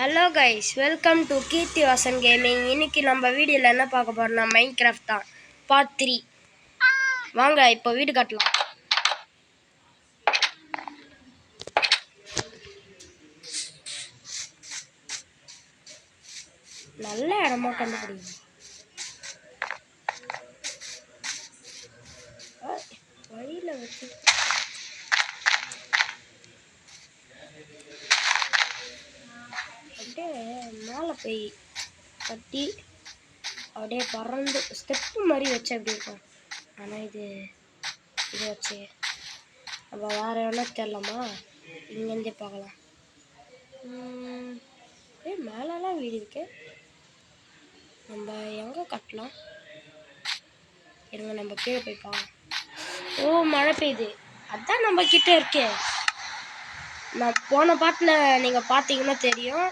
Hello guys, welcome to Keerthi Vasan gaming. இன்னைக்கு நம்ம வீடியோவில் என்ன பார்க்க போறோம்னா மைன்கிராஃப்ட் தான், பார்ட் 3. வாங்க இப்போ வீடு கட்டலாம். நல்ல இடமா கண்டுபிடிக்கும். வழியில் வச்சு அப்படியே மேலே போய் கட்டி அப்படியே பறந்து ஸ்டெப்பு மாதிரி வச்சு அப்படி இருக்கும். ஆனால் இது வச்சு நம்ம வேறு எவ்வளோ தெரியலாமா? இங்கேருந்தே பார்க்கலாம். மேலெலாம் வீடு இருக்கு. நம்ம எங்கே கட்டலாம்? இருங்க, நம்ம கீழே போய் பார்க்கலாம். ஓ, மழை பெய்யுது. அதான் நம்ம கிட்ட இருக்கே. நான் போன பாட்டில் நீங்கள் பார்த்தீங்கன்னா தெரியும்,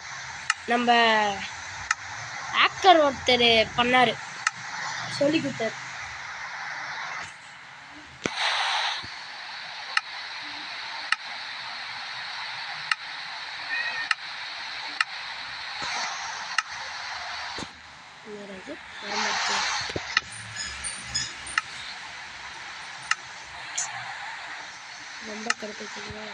நம்ம ஆக்கர் ஒருத்தர் பண்ணார், சொல்லி கொடுத்தாரு. ரொம்ப கடுப்புங்களா?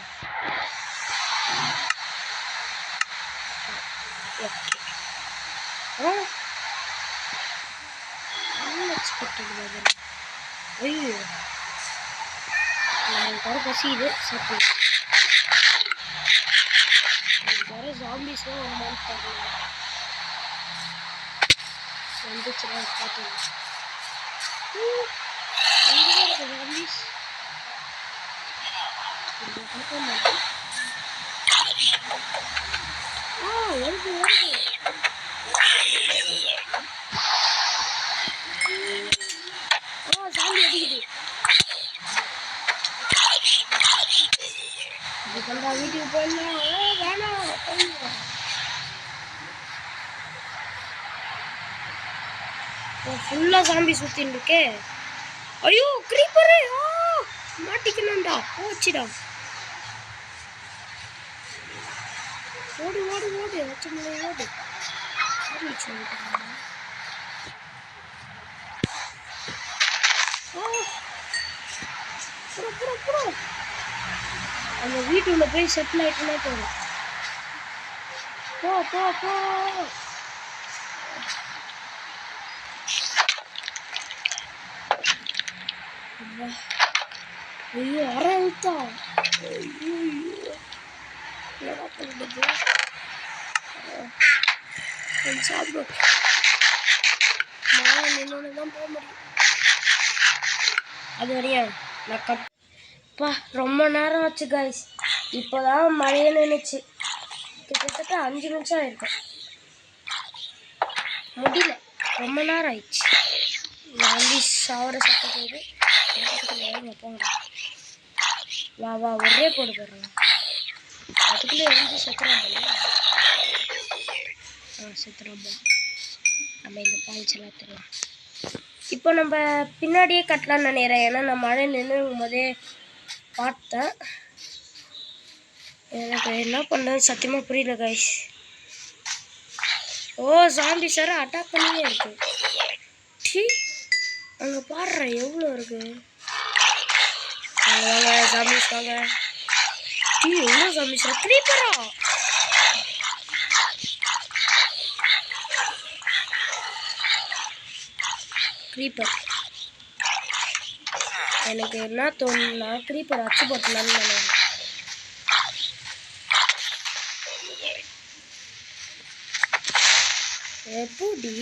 ஐயோ, நம்மளுக்கு பசியுது. சாப்பிடு. வேறு ஜாம்பிஸ்லாம் ஒரு மாதிரி பார்க்கலாம். வந்துச்சுன்னா பார்த்துக்கலாம். ஜாம்பிஸ் வருது வருது. சாமி அடிக்குது. இதுக்கண்டா வீட்டுக்கு போயிடலாம். வேணாம், ஃபுல்லாக சாம்பி சுற்றின்னு இருக்கே. ஐயோ, கிரீப்பரு! மாட்டிக்கணும்டா, போச்சுடா. ஓடு ஓடு ஓடு, வச்சு முறை ஓடு. அந்த வீட்டுள்ள போய் செட்டில் ஆயிட்டுனா போதும். போ போ போ. ஐயோ, அரை அழுத்தா. ஐயோ, என்னடா பண்ணுறது? சாப்பிடும். மழை நின்று தான் போக முடியும். அது வரையும் நான் கப்பா ரொம்ப நேரம் ஆச்சு கைஸ். இப்போதான் மழையே நின்றுச்சு. கிட்டத்தட்ட 5 நிமிஷம் ஆயிருக்கும். முடியல, ரொம்ப நேரம் ஆயிடுச்சு. வாங்கி சாவர சட்டை போயிடு. போங்க, வா வா, ஒரே போடு போடுறோம். அதுக்குள்ளே எரிஞ்சு செத்துறோம் போல. செத்துறோம் போல. நம்ம இந்த பால்ஸ் எல்லாம் தரலாம். இப்போ நம்ம பின்னாடியே கட்டலாம்னு நினைக்கிறேன். ஏன்னா நான் மழை நின்றும் போதே பார்த்தேன். எனக்கு என்ன பண்ணுறது சத்தியமாக புரியல கைஸ். ஓ, சாம்பி சார் அட்டாக் பண்ணியே இருக்கு. டீ, அங்கே பாடுற எவ்வளோ இருக்கு. வாங்க சாம்பிஸ் வாங்க. டீ, எவ்வளோ சாம்பி சார். கிரீப்பரா? கிரீப்பர். எனக்கு என்ன தோணுன்னா கிரீப்பர் அச்சு போட்டலான்னு நினைக்கிறேன். எப்படி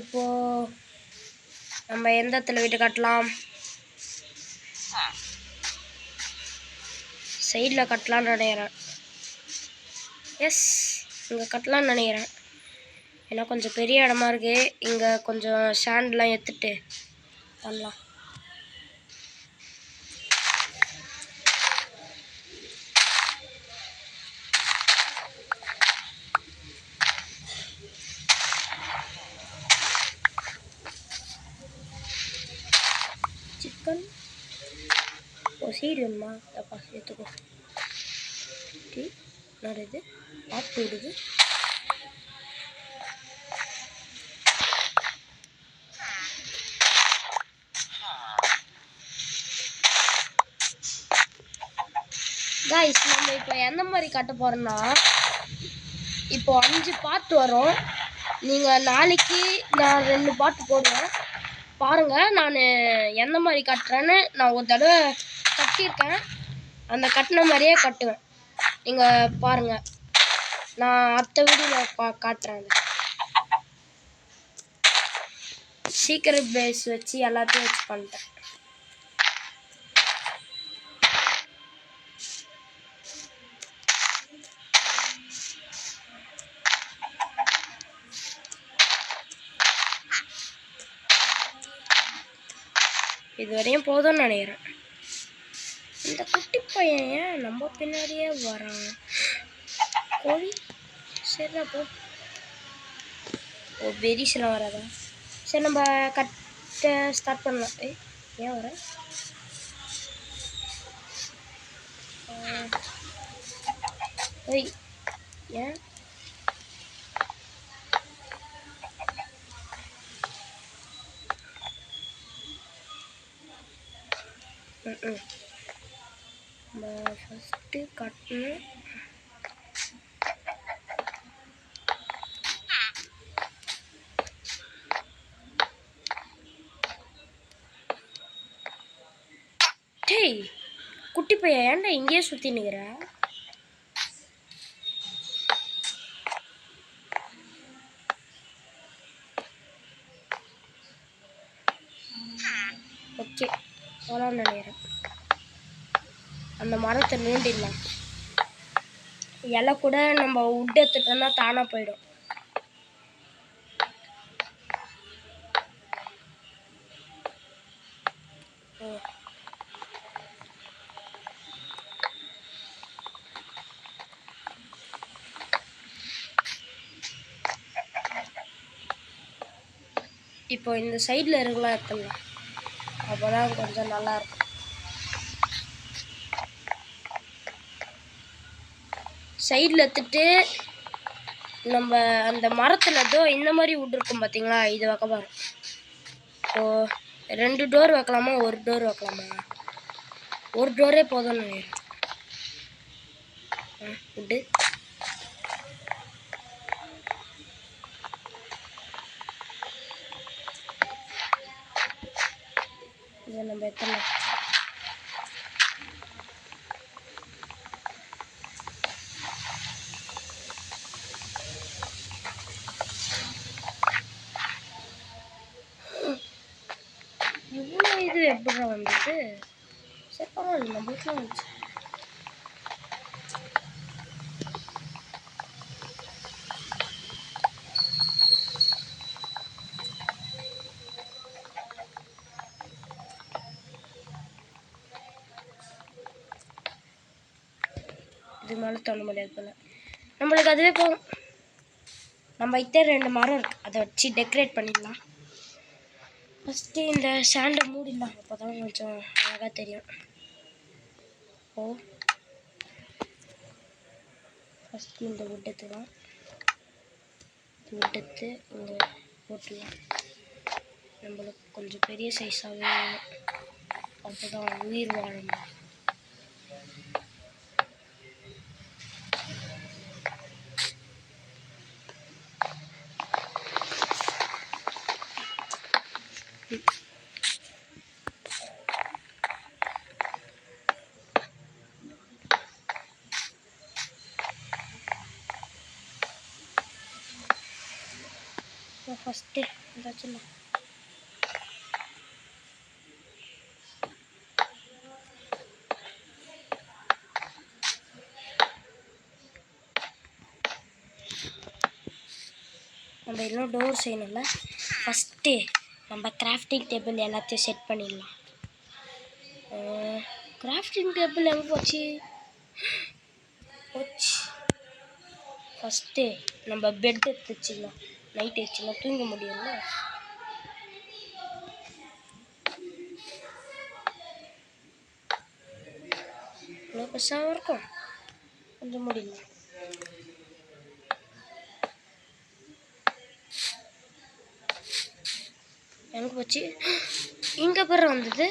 இப்போ நம்ம எந்த இடத்துல வீட்டு கட்டலாம்? சைடில் கட்டலான்னு நினைக்கிறேன். எஸ், இங்கே கட்டலான்னு நினைக்கிறேன். ஏன்னா கொஞ்சம் பெரிய இடமா இருக்கு. இங்கே கொஞ்சம் ஸ்டாண்ட்லாம் எடுத்துட்டு பண்ணலாம். சிக்கன் சீடு வேணுமா? தப்பா எடுத்துக்கோ. இது பார்த்து விடுது. கைஸ் நம்ம இப்போ எந்த மாதிரி கட்ட போகிறோன்னா, இப்போ 5 பார்ட் வரும். நீங்கள் நாளைக்கு நான் 2 பார்ட் போடுவேன் பாருங்கள். நான் எந்த மாதிரி கட்டுறேன்னு நான் ஒரு தடவை கட்டியிருக்கேன். அந்த கட்டின மாதிரியே கட்டுவேன். நீங்கள் பாருங்கள். நான் அடுத்த வீடியோவில் காட்டுறேன். சீக்ரெட் பேஸ் வச்சு எல்லாத்தையும் வச்சு பண்ணிட்டேன். இதுவரையும் போதும்னு நினைக்கிறேன். இந்த குட்டி பையன் ஏன் நம்ம பின்னாடியே வரான்? கோழி சரி போ. ஓ பெரிஸ்லாம் வராதா? சரி நம்ம கட்ட ஸ்டார்ட் பண்ணலாம். ஏன் வர? ஏன் ஃபஸ்ட்டு கட்டணும். டேய் குட்டி பையன் ஏன்டா இங்கேயே சுற்றி நிற்கிற? ஓகே போகலான்னு நினைக்கிறேன். அந்த மரத்தை நோண்டிடலாம். இலை கூட நம்ம உட் எடுத்துட்டோம்னா தானாக போயிடும். இப்போ இந்த சைடில் இருக்கலாம் எடுத்துடலாம். அப்போ தான் கொஞ்சம் நல்லாயிருக்கும். சைடில் எடுத்துட்டு நம்ம அந்த மரத்தில் ஏதோ இந்த மாதிரி விட்டுருக்கோம் பார்த்தீங்களா? இது வைக்க பாரு. ஸோ 2 டோர் வைக்கலாமா 1 டோர் வைக்கலாமா? 1 டோரே போதும்னு நினைக்கிறேன். விட்டு இதை நம்ம எத்தனை இவ்வளோ இது எப்படி வந்தது? சரி பரவாயில்ல நம்மளுக்குலாம் வந்துச்சு. இது மேலே தோண முடியாது போல. நம்மளுக்கு அதுவே போகும். நம்ம கிட்ட 2 மரம் இருக்குது. அதை வச்சு டெக்கரேட் பண்ணிடலாம். ஃபஸ்ட்டு இந்த சாண்டை மூடிடலாம். அப்போ தான் கொஞ்சம் அழகாக தெரியும். ஃபஸ்ட்டு இந்த wood எடுத்துக்கலாம். wood எடுத்து இங்கே போட்டுடலாம். நம்மளுக்கு கொஞ்சம் பெரிய சைஸாகவே அப்போ தான் உயிர் வாழும். ஃபஸ்ட்டு ஏதாச்சும் நம்ம இன்னும் டோர் செய்யணும்ல. ஃபஸ்ட்டு நம்ம கிராஃப்டிங் டேபிள் எல்லாத்தையும் செட் பண்ணிடலாம். கிராஃப்டிங் டேபிள் எங்கே போச்சு? ஃபஸ்ட்டு நம்ம பெட் எடுத்து வச்சுக்கலாம். நைட் வச்சுக்கலாம் தூங்க முடியும்ல. இவ்வளோ பெருசாக இருக்கும் கொஞ்சம் முடியல. எங்க போச்சு? இங்க பேர் வந்தது.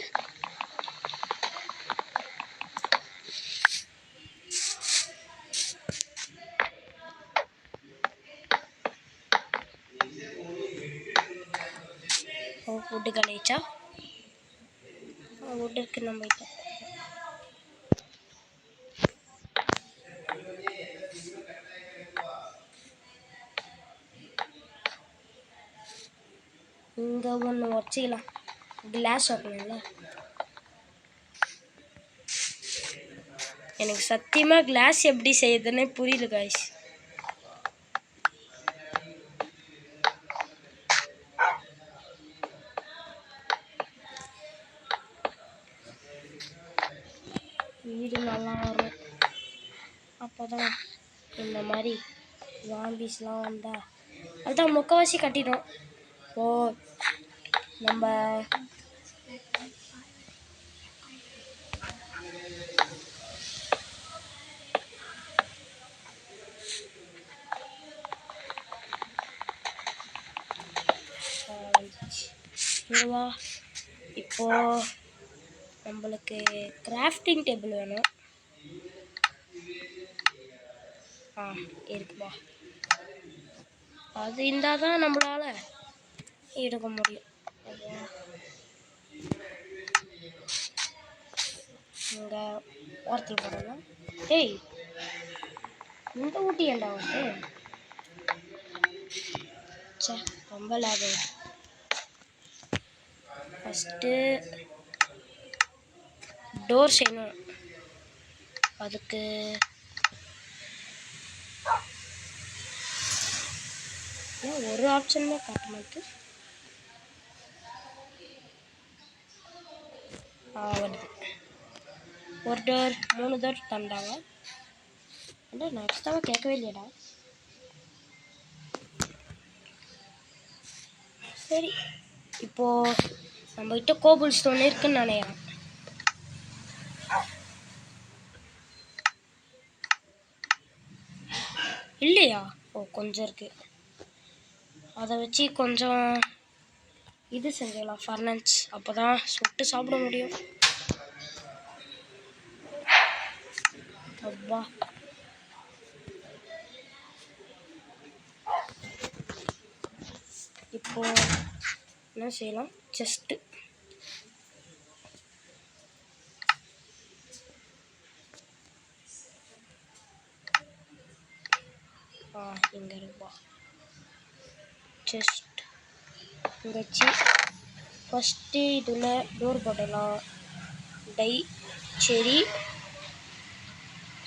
ஃபுட்டு கழிச்சா ஃபுட்டுக்கு நம்ம இங்கே ஒன்று வச்சிக்கலாம். கிளாஸ் வைக்கணும்ல. எனக்கு சத்தியமாக கிளாஸ் எப்படி செய்யுதுன்னு புரியல காய்ஸ். வீடு நல்லா வரும். அப்போ தான் இந்த மாதிரி ஜாம்பிஸ்லாம் வந்தால் அதுதான் முக்கால்வாசி கட்டிட்டோம். ஓ நம்ம இங்கவா இப்போ நம்மளுக்கு கிராஃப்டிங் டேபிள் வேணும். இருக்குப்பா. அது இருந்தால் தான் நம்மளால் எடுக்க முடியும். இங்கே ஓரத்தில் போடலாம். ஏய் இந்த ஊட்டி ஏண்டா வந்து சே ரொம்ப லாபம். ஃபஸ்ட்டு டோர் செய்யணும். அதுக்கு ஒரு ஆப்ஷன் தான் காட்ட மாட்டேது. வருது. ஒரு டோர் 3 டோர் தந்தாங்க. நான் எக்ஸ்ட்ராவாக கேட்கவே இல்லையடா. சரி இப்போது நம்மகிட்ட கோபுல் ஸ்டோன் இருக்குன்னு நினைக்கிறேன். இல்லையா? கொஞ்சம் இருக்கு. அதை வச்சு கொஞ்சம் இது செஞ்சிடலாம், ஃபர்னன்ஸ். அப்போ தான் சுட்டு சாப்பிட முடியும். அப்பா இப்போ என்ன செய்யலாம்? ஜஸ்ட்டு இங்கே இருப்பா. ஜஸ்ட் இங்கே வச்சு ஃபஸ்ட்டு இதில் டோர் போடலாம். டை செரி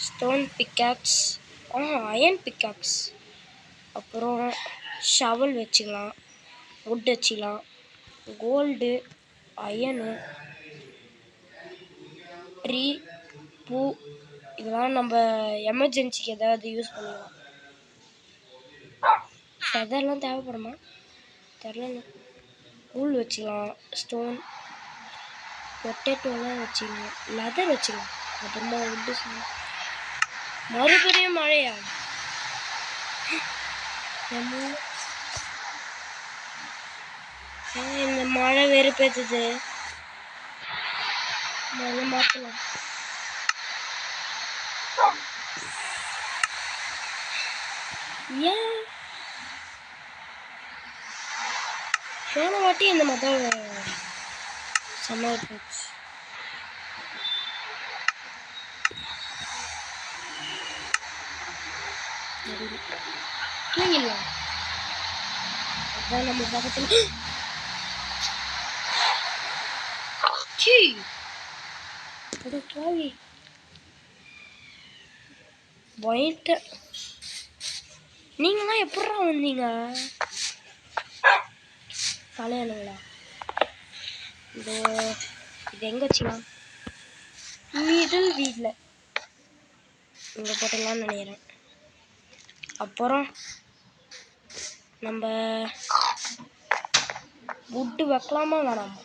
ஸ்டோன் பிக்காக்ஸ், அயன் பிக்காக்ஸ், அப்புறம் ஷவல் வச்சுக்கலாம், வுட் வச்சுக்கலாம், கோல்டு, அயனு, ட்ரீ, பூ, இதெல்லாம் நம்ம எமர்ஜென்சிக்கு ஏதாவது யூஸ் பண்ணலாம். ஃபெதர்லாம் தேவைப்படுமா தெரில. ஊல் வச்சுக்கலாம், ஸ்டோன், பொட்டேட்டோலாம் வச்சுக்கலாம், லெதர் வச்சுக்கலாம். அப்புறமா வுட்டு மறுபடியும் மழையா? இந்த மழை வேறு பெய்யுது. மழை மாற்றலாம். ஏன் போன வாட்டி இந்த மாதிரி சம்மர் போச்சு. தூங்கிடலாம். அதான் நம்ம பக்கத்தில் போயிட்டு நீங்களாம் எப்படா வந்தீங்க? தலையானுங்களா? இது எங்கே வச்சுக்கலாம்? மிடில் வீட்டில் இங்கே போட்டலான்னு நினைக்கிறேன். அப்புறம் நம்ம வுட்டு வைக்கலாமா வேணாமா?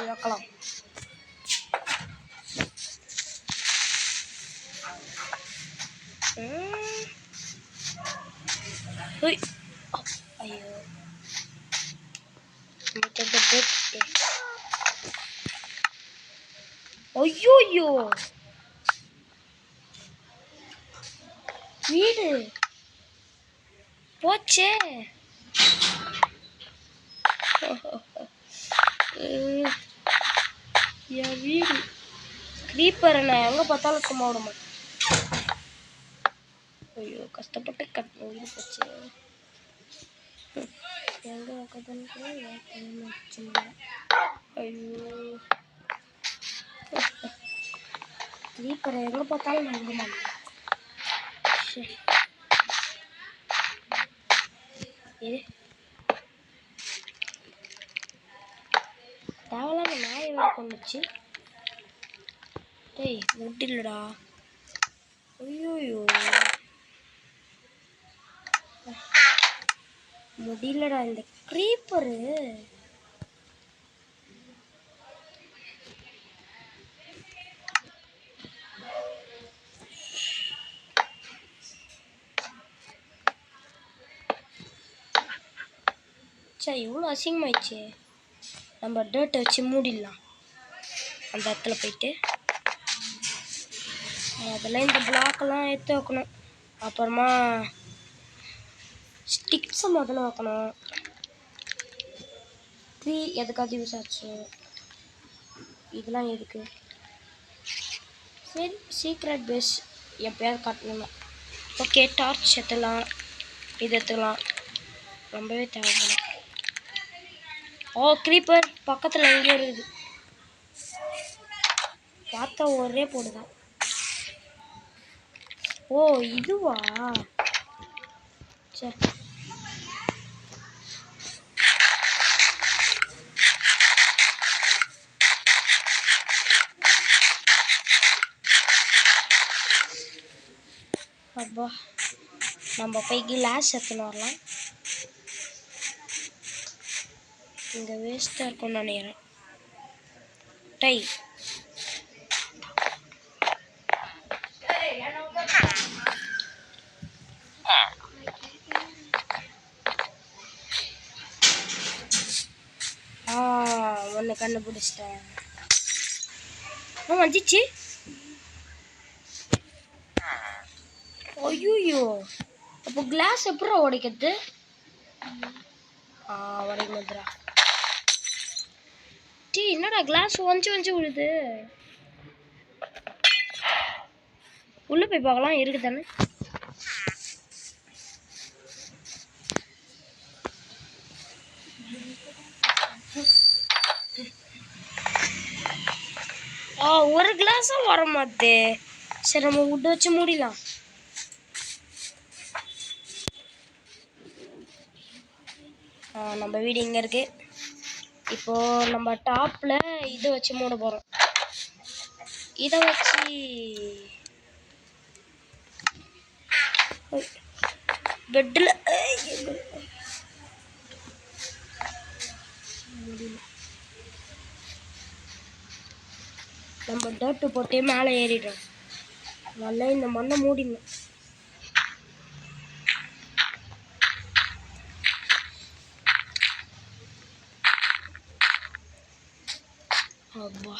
வைக்கலாம். ஐயோ ஐயோ வீடு போச்சே. என் வீடு க்ரீப்பரை நான் எங்கே பார்த்தாலும் சும்மா விட மாட்டேன். ஐயோ கஷ்டப்பட்டு கட்டணும் வீடு போச்சு. எங்கே வச்சுங்க. ஐயோ க்ரீப்பரை எங்கே பார்த்தாலும் நான் விட மாட்டேன். தேவையில்லாம நாயை வேற கொண்டுச்சு. டேய் முடியலடா. ஐயோயோ முடியலடா இந்த க்ரீப்பரு. சரி இவ்வளோ அசிங்கமாயிடுச்சு. நம்ம டேட்டை வச்சு மூடிடலாம். அந்த இடத்துல போயிட்டு அதெல்லாம் இந்த பிளாக்கெல்லாம் எடுத்து வைக்கணும். அப்புறமா ஸ்டிக்ஸை முதல்ல வைக்கணும். எதுக்காவது யூஸ் ஆச்சு. இதெல்லாம் எதுக்கு? சரி சீக்ரெட் பேஸ் எப்பயாவது காட்டணும். ஓகே டார்ச் எடுத்துக்கலாம். இது எடுத்துக்கலாம். ரொம்பவே தேவைப்படும். ஓ க்ரீப்பர் பக்கத்தில் எங்கே இருக்குது பார்த்தா ஒரே போடுதான். ஓ இதுவா? சரி அப்பா நம்ம போய் கிளாஸ் எடுத்துன்னு வரலாம். இங்கே வேஸ்ட்டாக இருக்கும்னு நினைக்கிறேன். டை ஒன்று கண்டுபிடிச்சிட்டேன். வந்துச்சு. ஐயோ அப்போ கிளாஸ் எப்படா உடைக்கிறது? உடைக்க மாதிரா. டீ என்னடா கிளாஸ் வஞ்சி விழுது. உள்ள போய் பார்க்கலாம் இருக்குதானே. ஒரு கிளாஸும் வர மாட்டே. சரி நம்ம விட்டு வச்சு மூடிடலாம். நம்ம வீடு இங்கே இருக்கு. இப்போ நம்ம டாப்ல இதை வச்சு மூட போறோம். இதை வச்சு பெட்டில் நம்ம டர்ட்டு போட்டே மேலே ஏறிடுறோம். நல்லா இந்த மண்ணை மூடிடணும். அப்பா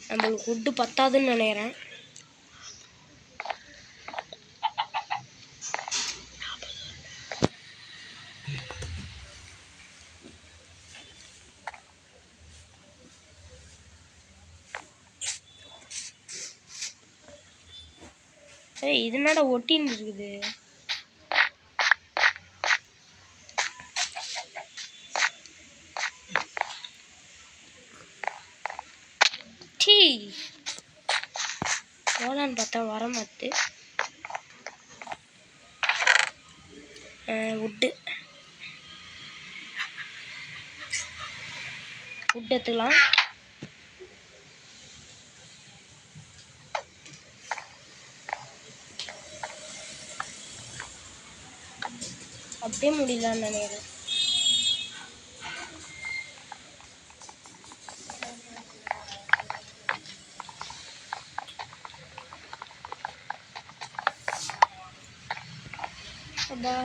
நம்மளுக்கு ஃபுட்டு பத்தாதுன்னு நினைக்கிறேன். இது என்னடா ஒட்டின்னு இருக்குது. டீ போலான்னு பார்த்தா வர மாட்டு. உட்டு எடுத்துக்கலாம். அப்படியே முடியலான்னு நினைக்கிறேன். அப்பா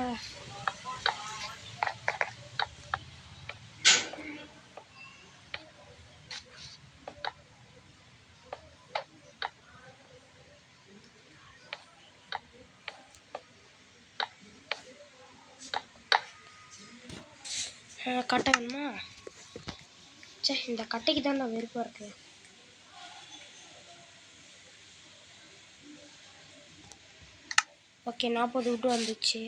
கட்டை வேணுமா? சே, இந்த கட்டைக்கு தான் நான் விருப்பம் இருக்கு. ஓகே, 40 விட்டு வந்துச்சு.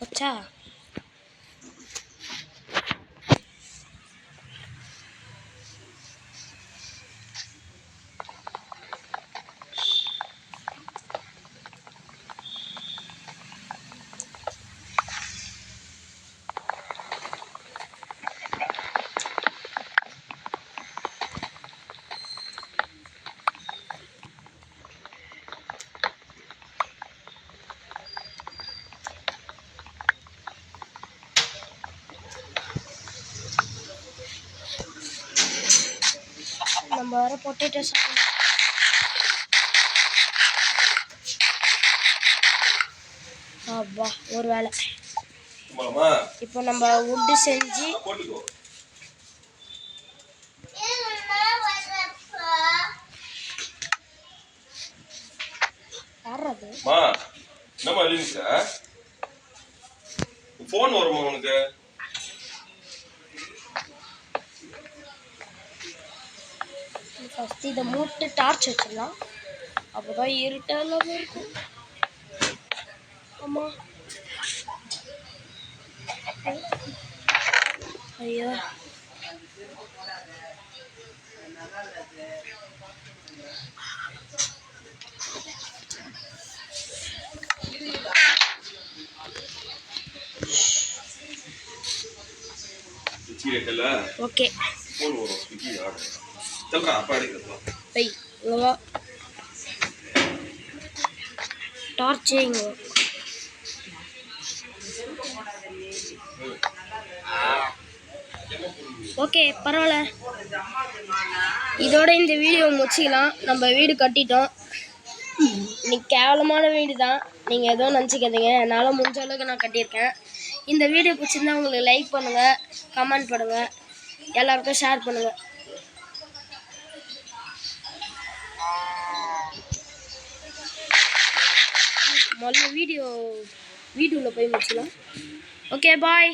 வச்சா நம்ம வர பொட்டேட்டோ சாப்பிடணும். அப்பா ஒரு வேலை. இப்போ நம்ம உட்டு செஞ்சு யாராது போன் வருமா உனக்கு? ஃபஸ்ட்டு இதை மூட்டு டார்ச் வச்சிடலாம். அப்போதான் இருட்டெல்லாம் இருக்கும். ஆமா, ஐயோ ஓகே இங்கே வா. டார்ச்சே இங்கே ஓகே பரவாயில்ல. இதோட இந்த வீடியோ முடிச்சிக்கலாம். நம்ம வீடு கட்டிட்டோம். இன்னைக்கு கேவலமான வீடு தான், நீங்கள் எதுவும் நினச்சிக்காதீங்க. என்னால் முடிஞ்ச அளவுக்கு நான் கட்டியிருக்கேன். இந்த வீடியோ பிடிச்சிருந்தா உங்களுக்கு லைக் பண்ணுங்கள், கமெண்ட் பண்ணுங்கள், எல்லாருக்கும் ஷேர் பண்ணுங்கள். முதல்ல வீடியோவில் போய் முடிச்சிடலாம். Okay bye.